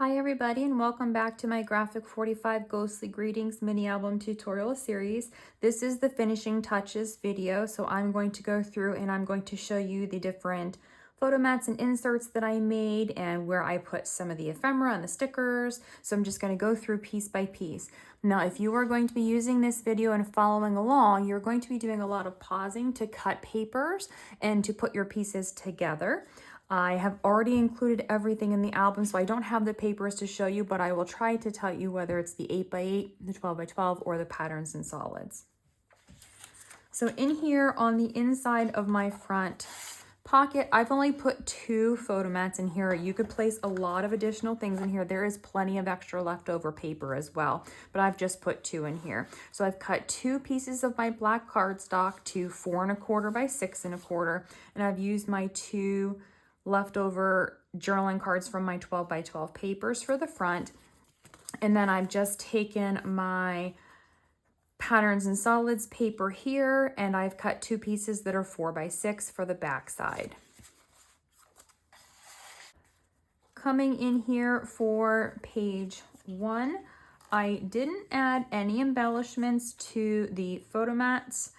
Hi everybody, and welcome back to my Graphic 45 Ghostly Greetings mini album tutorial series. This is the finishing touches video, so I'm going to go through and I'm going to show you the different photo mats and inserts that I made and where I put some of the ephemera and the stickers. So I'm just going to go through piece by piece. Now, if you are going to be using this video and following along, you're going to be doing a lot of pausing to cut papers and to put your pieces together. I have already included everything in the album, so I don't have the papers to show you, but I will try to tell you whether it's the 8x8, the 12x12, or the patterns and solids. So in here on the inside of my front pocket, I've only put 2 photo mats in here. You could place a lot of additional things in here. There is plenty of extra leftover paper as well, but I've just put 2 in here. So I've cut 2 pieces of my black cardstock to 4 1/4 by 6 1/4, and I've used my 2 leftover journaling cards from my 12x12 papers for the front. And then I've just taken my patterns and solids paper here, and I've cut 2 pieces that are 4x6 for the back side. Coming in here for page 1, I didn't add any embellishments to the photo mats,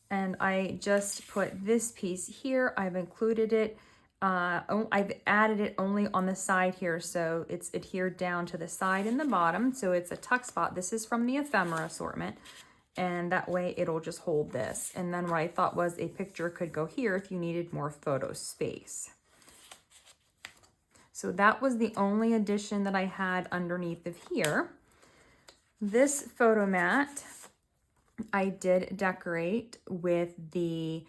and I just put this piece here. I've included it. I've added it only on the side here, so it's adhered down to the side and the bottom, so it's a tuck spot. This is from the Ephemera assortment, and that way it'll just hold this. And then what I thought was a picture could go here if you needed more photo space. So that was the only addition that I had underneath of here. This photo mat I did decorate with the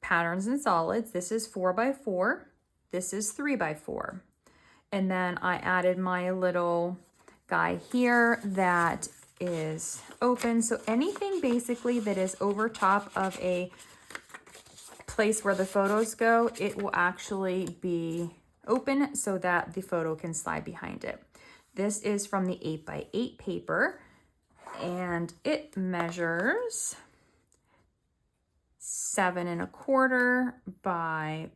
patterns and solids. This is 4x4. This is 3x4. And then I added my little guy here that is open. So anything basically that is over top of a place where the photos go, it will actually be open so that the photo can slide behind it. This is from the 8x8 paper, and it measures 7 1/4 by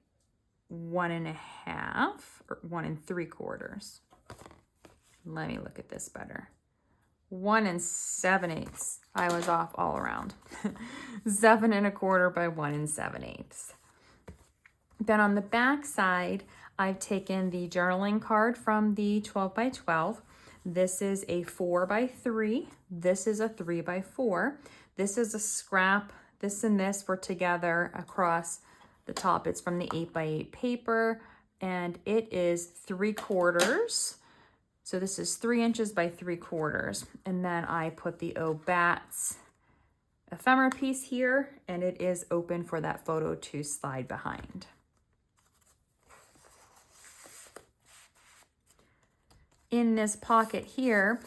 1 1/2 or 1 3/4. Let me look at this better. 1 7/8. I was off all around. 7 1/4 by 1 7/8. Then on the back side, I've taken the journaling card from the 12x12. This is a 4x3. This is a 3x4. This is a scrap. This and this were together across the top. It's from the 8x8 paper, and it is 3/4. So this is 3 inches by 3/4. And then I put the Bats ephemera piece here, and it is open for that photo to slide behind. In this pocket here,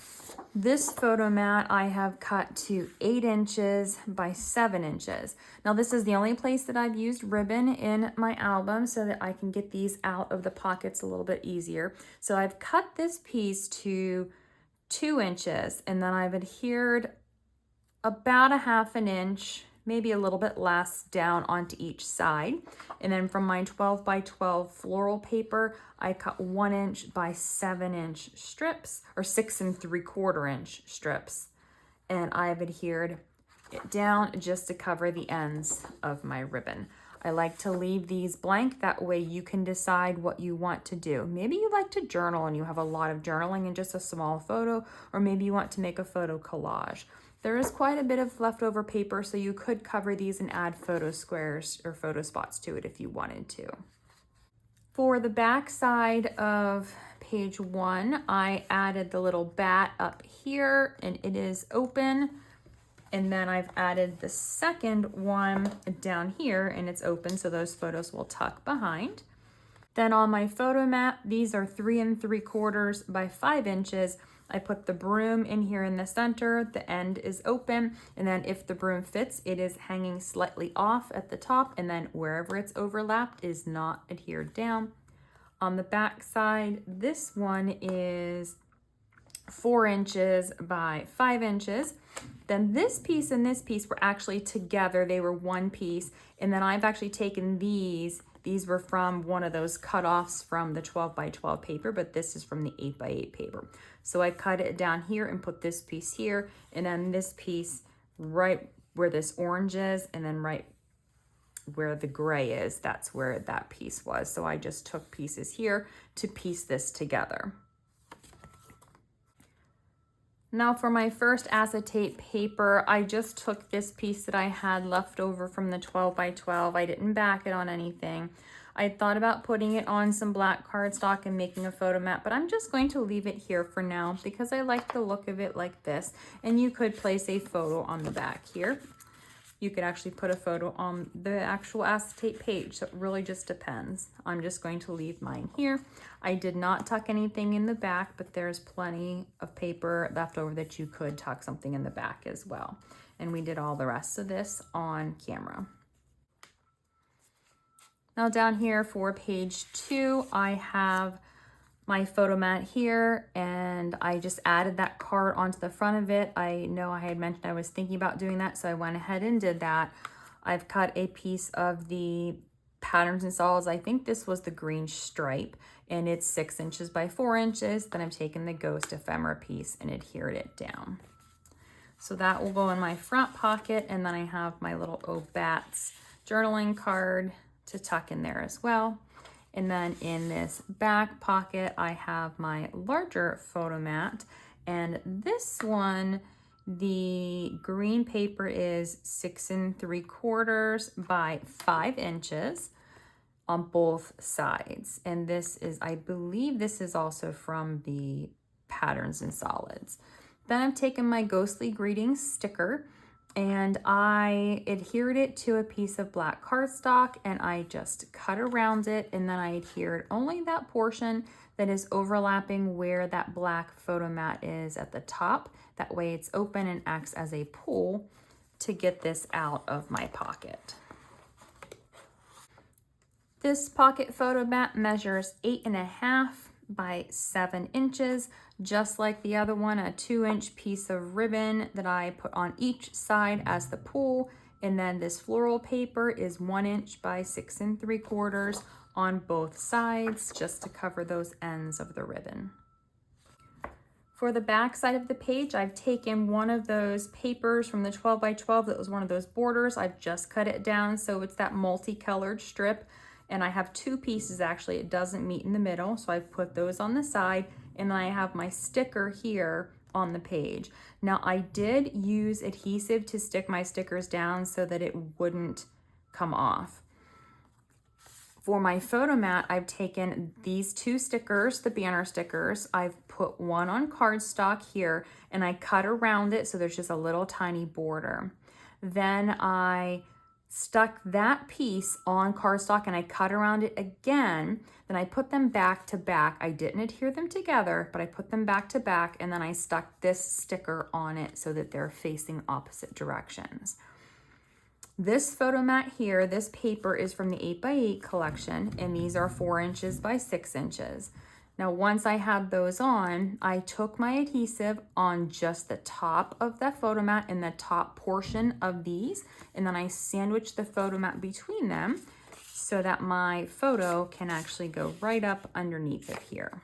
this photo mat I have cut to 8 inches by 7 inches. Now this is the only place that I've used ribbon in my album so that I can get these out of the pockets a little bit easier. So I've cut this piece to 2 inches, and then I've adhered about a 1/2 inch, maybe a little bit less, down onto each side. And then from my 12x12 floral paper, I cut 1 inch by 7 inch strips, or 6 3/4 inch strips. And I've adhered it down just to cover the ends of my ribbon. I like to leave these blank, that way you can decide what you want to do. Maybe you like to journal and you have a lot of journaling in just a small photo, or maybe you want to make a photo collage. There is quite a bit of leftover paper, so you could cover these and add photo squares or photo spots to it if you wanted to. For the back side of page 1, I added the little bat up here, and it is open. And then I've added the second one down here, and it's open, so those photos will tuck behind. Then on my photo mat, these are 3 3/4 by 5 inches. I put the broom in here in the center. The end is open, and then if the broom fits, it is hanging slightly off at the top, and then wherever it's overlapped is not adhered down. On the back side, this one is 4 inches by 5 inches. Then this piece and this piece were actually together. They were one piece, and then I've actually taken these These were from one of those cutoffs from the 12 by 12 paper, but this is from the 8 by 8 paper. So I cut it down here and put this piece here, and then this piece right where this orange is, and then right where the gray is, that's where that piece was. So I just took pieces here to piece this together. Now for my first acetate paper, I just took this piece that I had left over from the 12 by 12. I didn't back it on anything. I thought about putting it on some black cardstock and making a photo mat, but I'm just going to leave it here for now because I like the look of it like this. And you could place a photo on the back here. You could actually put a photo on the actual acetate page, so it really just depends. I'm just going to leave mine here. I did not tuck anything in the back, but there's plenty of paper left over that you could tuck something in the back as well. And we did all the rest of this on camera. Now down here for page 2, I have my photo mat here, and I just added that card onto the front of it. I know I had mentioned I was thinking about doing that, so I went ahead and did that. I've cut a piece of the Patterns and Solids. I think this was the green stripe, and it's 6 inches by 4 inches. Then I've taken the Ghost Ephemera piece and adhered it down. So that will go in my front pocket, and then I have my little Obats journaling card to tuck in there as well. And then in this back pocket, I have my larger photo mat. And this one, the green paper is 6 3/4 by 5 inches on both sides. And this is, I believe this is also from the Patterns and Solids. Then I've taken my Ghostly Greetings sticker, and I adhered it to a piece of black cardstock, and I just cut around it, and then I adhered only that portion that is overlapping where that black photo mat is at the top. That way it's open and acts as a pull to get this out of my pocket. This pocket photo mat measures 8.5 by 7 inches. Just like the other one, a 2-inch piece of ribbon that I put on each side as the pull, and then this floral paper is 1 inch by 6 3/4 on both sides, just to cover those ends of the ribbon. For the back side of the page, I've taken one of those papers from the 12 by 12 that was one of those borders. I've just cut it down so it's that multicolored strip, and I have 2 pieces actually. It doesn't meet in the middle, so I've put those on the side, and then I have my sticker here on the page. Now I did use adhesive to stick my stickers down so that it wouldn't come off. For my photo mat, I've taken these 2 stickers, the banner stickers. I've put one on cardstock here, and I cut around it so there's just a little tiny border. Then I stuck that piece on cardstock and I cut around it again. Then I put them back to back. I didn't adhere them together, but I put them back to back, and then I stuck this sticker on it so that they're facing opposite directions. This photo mat here, this paper is from the 8 by 8 collection, and these are 4 inches by 6 inches. Now, once I had those on, I took my adhesive on just the top of that photo mat and the top portion of these, and then I sandwiched the photo mat between them so that my photo can actually go right up underneath it here.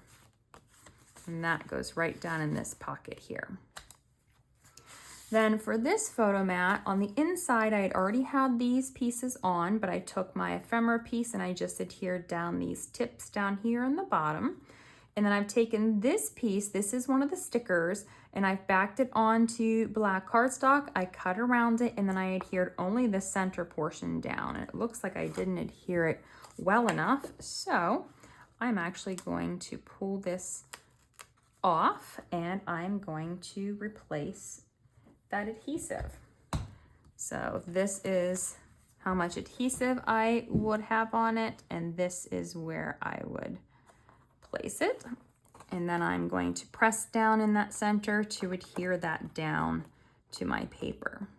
And that goes right down in this pocket here. Then for this photo mat, on the inside, I had already had these pieces on, but I took my ephemera piece and I just adhered down these tips down here on the bottom. And then I've taken this piece, this is one of the stickers, and I've backed it onto black cardstock. I cut around it, and then I adhered only the center portion down. And it looks like I didn't adhere it well enough, so I'm actually going to pull this off, and I'm going to replace that adhesive. So this is how much adhesive I would have on it, and this is where I would place it. And then I'm going to press down in that center to adhere that down to my paper.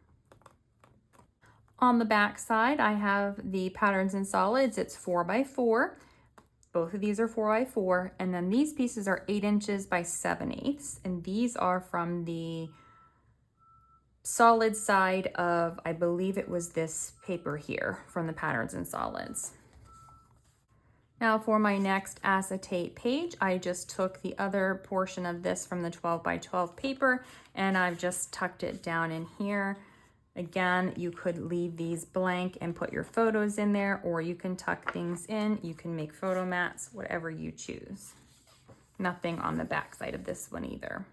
On the back side, I have the Patterns and Solids. It's 4 by 4. Both of these are 4 by 4. And then these pieces are 8 inches by 7/8. And these are from the solid side of, I believe it was this paper here from the Patterns and Solids. Now for my next acetate page, I just took the other portion of this from the 12 by 12 paper and I've just tucked it down in here. Again, you could leave these blank and put your photos in there, or you can tuck things in. You can make photo mats, whatever you choose. Nothing on the back side of this one either.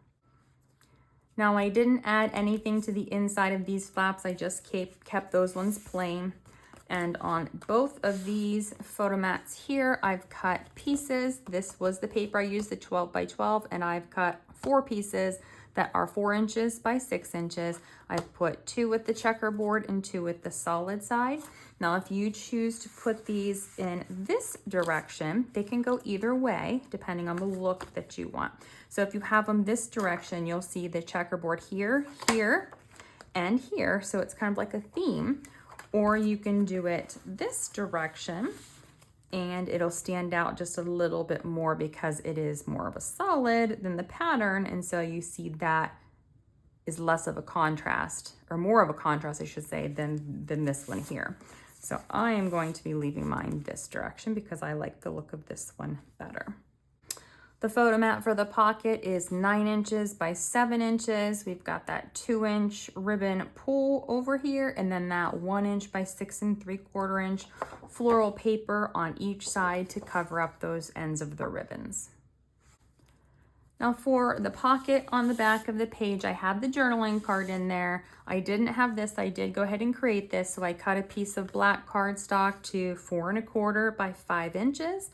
Now I didn't add anything to the inside of these flaps. I just kept those ones plain. And on both of these photo mats here, I've cut pieces. This was the paper I used, the 12 by 12, and I've cut 4 pieces that are 4 inches by 6 inches. I've put 2 with the checkerboard and 2 with the solid side. Now, if you choose to put these in this direction, they can go either way, depending on the look that you want. So if you have them this direction, you'll see the checkerboard here, here, and here. So it's kind of like a theme. Or you can do it this direction and it'll stand out just a little bit more because it is more of a solid than the pattern. And so you see that is less of a contrast, or more of a contrast, I should say, than this one here. So I am going to be leaving mine this direction because I like the look of this one better. The photo mat for the pocket is 9 inches by 7 inches. We've got that 2-inch ribbon pull over here, and then that 1 inch by 6 3/4 inch floral paper on each side to cover up those ends of the ribbons. Now for the pocket on the back of the page, I had the journaling card in there. I didn't have this, I did go ahead and create this. So I cut a piece of black cardstock to 4 1/4 by 5 inches.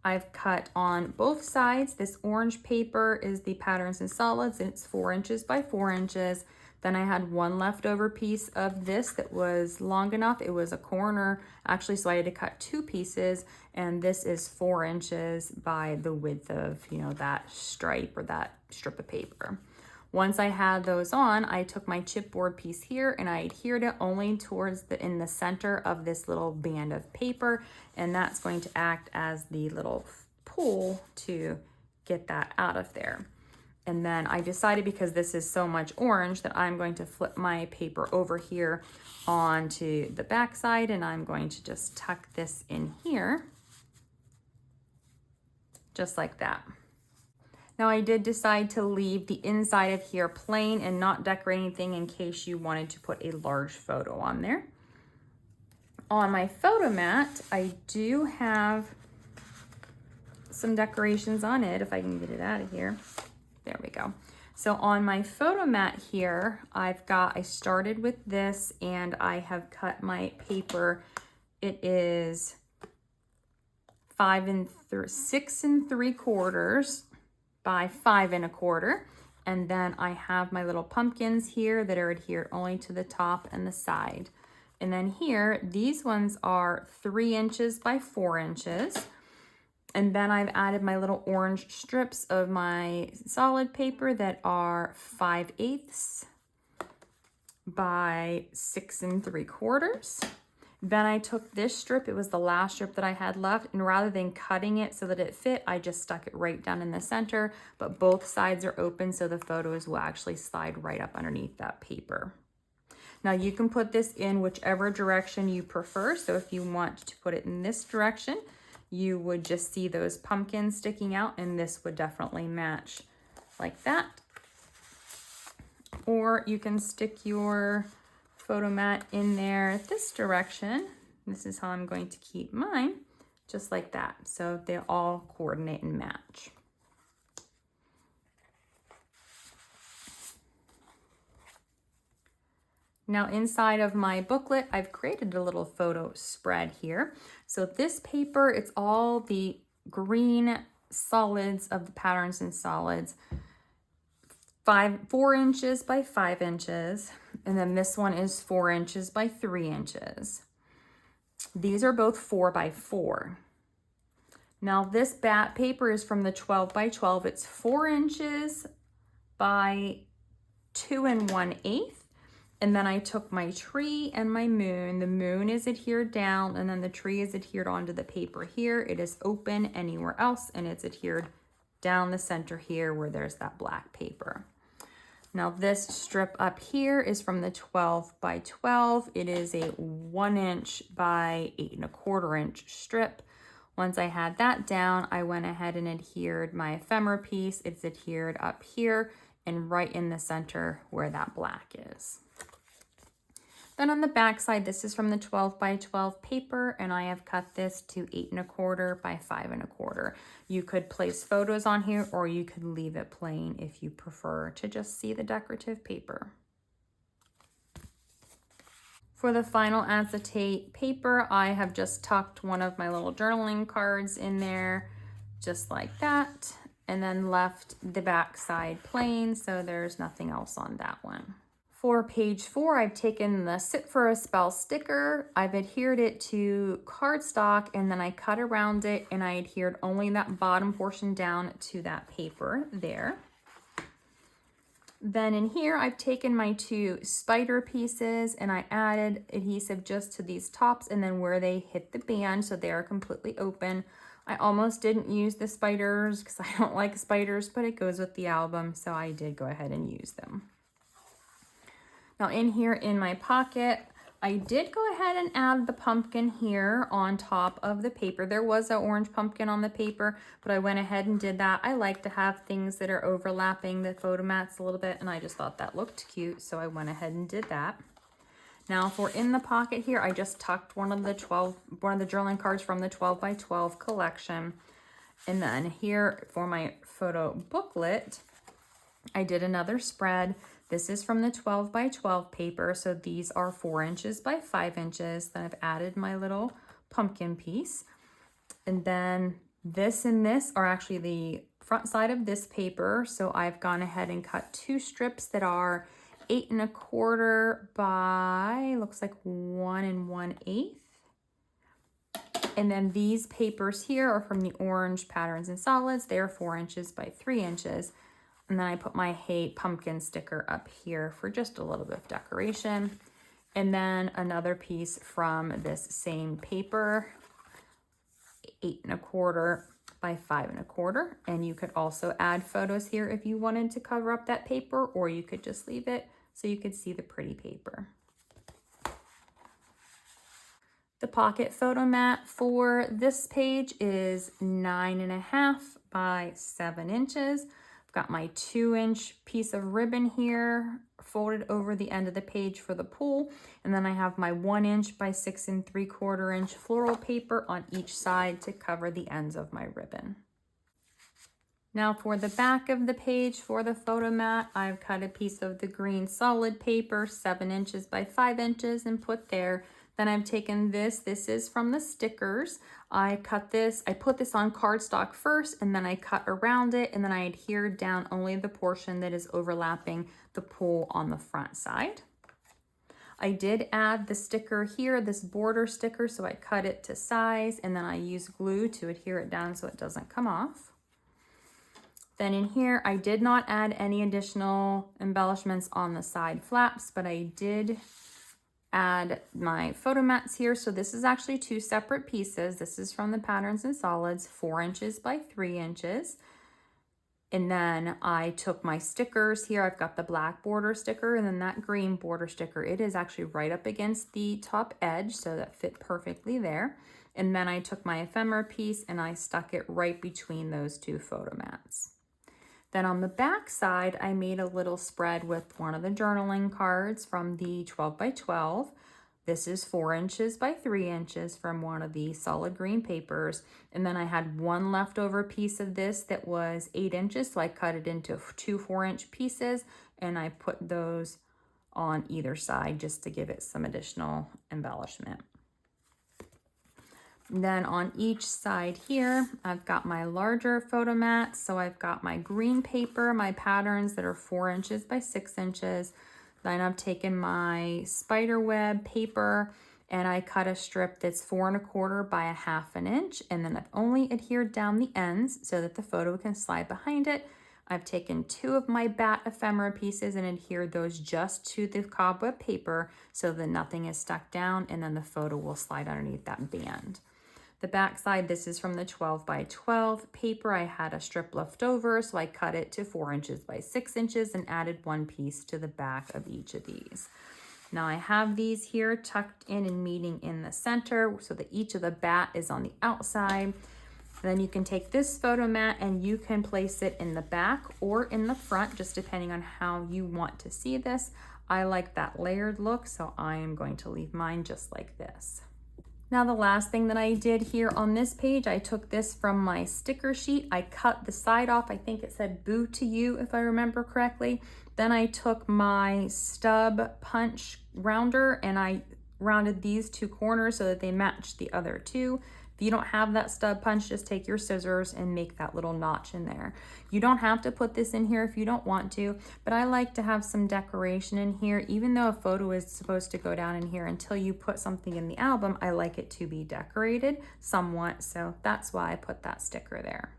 I've cut on both sides. This orange paper is the Patterns and Solids, and it's 4 inches by 4 inches. Then I had one leftover piece of this that was long enough. It was a corner, actually, so I had to cut 2 pieces, and this is 4 inches by the width of, you know, that stripe or that strip of paper. Once I had those on, I took my chipboard piece here and I adhered it only towards in the center of this little band of paper, and that's going to act as the little pull to get that out of there. And then I decided, because this is so much orange, that I'm going to flip my paper over here onto the back side, and I'm going to just tuck this in here, just like that. Now I did decide to leave the inside of here plain and not decorate anything in case you wanted to put a large photo on there. On my photo mat, I do have some decorations on it, if I can get it out of here. There we go. So on my photo mat here, I started with this and I have cut my paper. It is 6 3/4 by 5 1/4. And then I have my little pumpkins here that are adhered only to the top and the side. And then here, these ones are 3 inches by 4 inches. And then I've added my little orange strips of my solid paper that are 5/8 by 6 3/4. Then I took this strip, it was the last strip that I had left, and rather than cutting it so that it fit, I just stuck it right down in the center, but both sides are open so the photos will actually slide right up underneath that paper. Now you can put this in whichever direction you prefer. So if you want to put it in this direction, you would just see those pumpkins sticking out, and this would definitely match like that. Or you can stick your photo mat in there this direction. This is how I'm going to keep mine, just like that. So they all coordinate and match. Now inside of my booklet, I've created a little photo spread here. So this paper, it's all the green solids of the Patterns and Solids, 4 inches by 5 inches. And then this one is 4 inches by 3 inches. These are both 4 by 4. Now this bat paper is from the 12 by 12. It's 4 inches by 2 1/8. And then I took my tree and my moon. The moon is adhered down, and then the tree is adhered onto the paper here. It is open anywhere else, and it's adhered down the center here where there's that black paper. Now this strip up here is from the 12 by 12. It is a 1 inch by 8 1/4 inch strip. Once I had that down, I went ahead and adhered my ephemera piece. It's adhered up here and right in the center where that black is. Then on the back side, this is from the 12 by 12 paper, and I have cut this to 8 1/4 by 5 1/4. You could place photos on here, or you could leave it plain if you prefer to just see the decorative paper. For the final acetate paper, I have just tucked one of my little journaling cards in there, just like that, and then left the back side plain, so there's nothing else on that one. For page 4, I've taken the Sit for a Spell sticker, I've adhered it to cardstock, and then I cut around it and I adhered only that bottom portion down to that paper there. Then in here, I've taken my 2 spider pieces and I added adhesive just to these tops and then where they hit the band, so they are completely open. I almost didn't use the spiders because I don't like spiders, but it goes with the album, so I did go ahead and use them. Now in here in my pocket, I did go ahead and add the pumpkin here on top of the paper. There was an orange pumpkin on the paper, but I went ahead and did that. I like to have things that are overlapping the photo mats a little bit, and I just thought that looked cute, so I went ahead and did that. Now for in the pocket here, I just tucked one of the journaling cards from the 12 by 12 collection. And then here for my photo booklet, I did another spread. This is from the 12 by 12 paper, so these are 4 inches by 5 inches. Then I've added my little pumpkin piece. And then this and this are actually the front side of this paper, so I've gone ahead and cut 2 strips that are 8 1/4 by, looks like 1 1/8. And then these papers here are from the orange patterns and solids. They are 4 inches by 3 inches. And then I put my Hey Pumpkin sticker up here for just a little bit of decoration. And then another piece from this same paper, 8 1/4 by 5 1/4. And you could also add photos here if you wanted to cover up that paper, or you could just leave it so you could see the pretty paper. The pocket photo mat for this page is 9 1/2 by 7 inches. Got my 2-inch piece of ribbon here folded over the end of the page for the pool, and then I have my 1 inch by 6 3/4 inch floral paper on each side to cover the ends of my ribbon. Now for the back of the page for the photo mat, I've cut a piece of the green solid paper 7 inches by 5 inches and put there. Then I've taken this is from the stickers. I put this on cardstock first, and then I cut around it, and then I adhered down only the portion that is overlapping the pool on the front side. I did add the sticker here, this border sticker, so I cut it to size, and then I used glue to adhere it down so it doesn't come off. Then in here, I did not add any additional embellishments on the side flaps, but I did add my photo mats here. So this is actually 2 separate pieces. This is from the Patterns and Solids, 4 inches by 3 inches. And then I took my stickers here. I've got the black border sticker and then that green border sticker. It is actually right up against the top edge, so that fit perfectly there. And then I took my ephemera piece and I stuck it right between those 2 photo mats. Then on the back side, I made a little spread with one of the journaling cards from the 12 by 12. This is 4 inches by 3 inches from one of the solid green papers. And then I had one leftover piece of this that was 8 inches, so I cut it into 2 4-inch pieces, and I put those on either side just to give it some additional embellishment. And then on each side here, I've got my larger photo mat. So I've got my green paper, my patterns that are 4 inches by 6 inches. Then I've taken my spider web paper and I cut a strip that's 4 1/4 by 1/2 inch. And then I've only adhered down the ends so that the photo can slide behind it. I've taken 2 of my bat ephemera pieces and adhered those just to the cobweb paper so that nothing is stuck down, and then the photo will slide underneath that band. The back side, this is from the 12 by 12 paper. I had a strip left over, so I cut it to 4 inches by 6 inches and added 1 piece to the back of each of these. Now I have these here tucked in and meeting in the center so that each of the bat is on the outside. Then you can take this photo mat and you can place it in the back or in the front, just depending on how you want to see this. I like that layered look, so I am going to leave mine just like this. Now the last thing that I did here on this page, I took this from my sticker sheet. I cut the side off. I think it said "Boo to You," if I remember correctly. Then I took my stub punch rounder and I rounded these two corners so that they matched the other two. If you don't have that stub punch, just take your scissors and make that little notch in there. You don't have to put this in here if you don't want to, but I like to have some decoration in here. Even though a photo is supposed to go down in here, until you put something in the album, I like it to be decorated somewhat, so that's why I put that sticker there.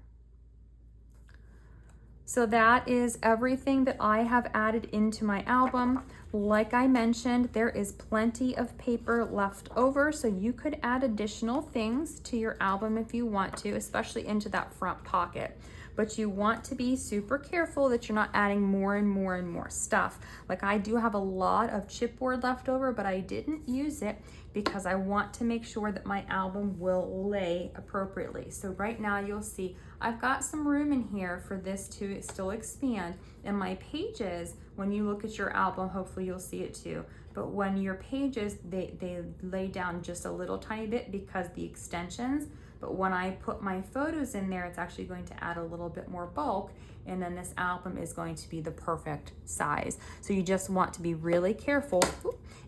So that is everything that I have added into my album. Like I mentioned, there is plenty of paper left over, so you could add additional things to your album if you want to, especially into that front pocket. But you want to be super careful that you're not adding more and more and more stuff. Like I do have a lot of chipboard left over, but I didn't use it because I want to make sure that my album will lay appropriately. So right now you'll see I've got some room in here for this to still expand. And my pages, when you look at your album, hopefully you'll see it too. But when your pages, they lay down just a little tiny bit because the extensions. But when I put my photos in there, it's actually going to add a little bit more bulk, and then this album is going to be the perfect size. So you just want to be really careful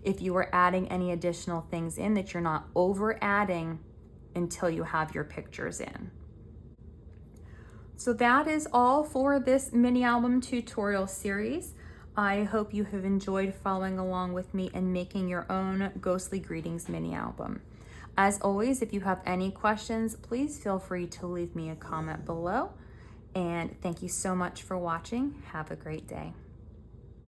if you are adding any additional things in, that you're not over adding until you have your pictures in. So that is all for this mini album tutorial series. I hope you have enjoyed following along with me and making your own Ghostly Greetings mini album. As always, if you have any questions, please feel free to leave me a comment below. And thank you so much for watching. Have a great day.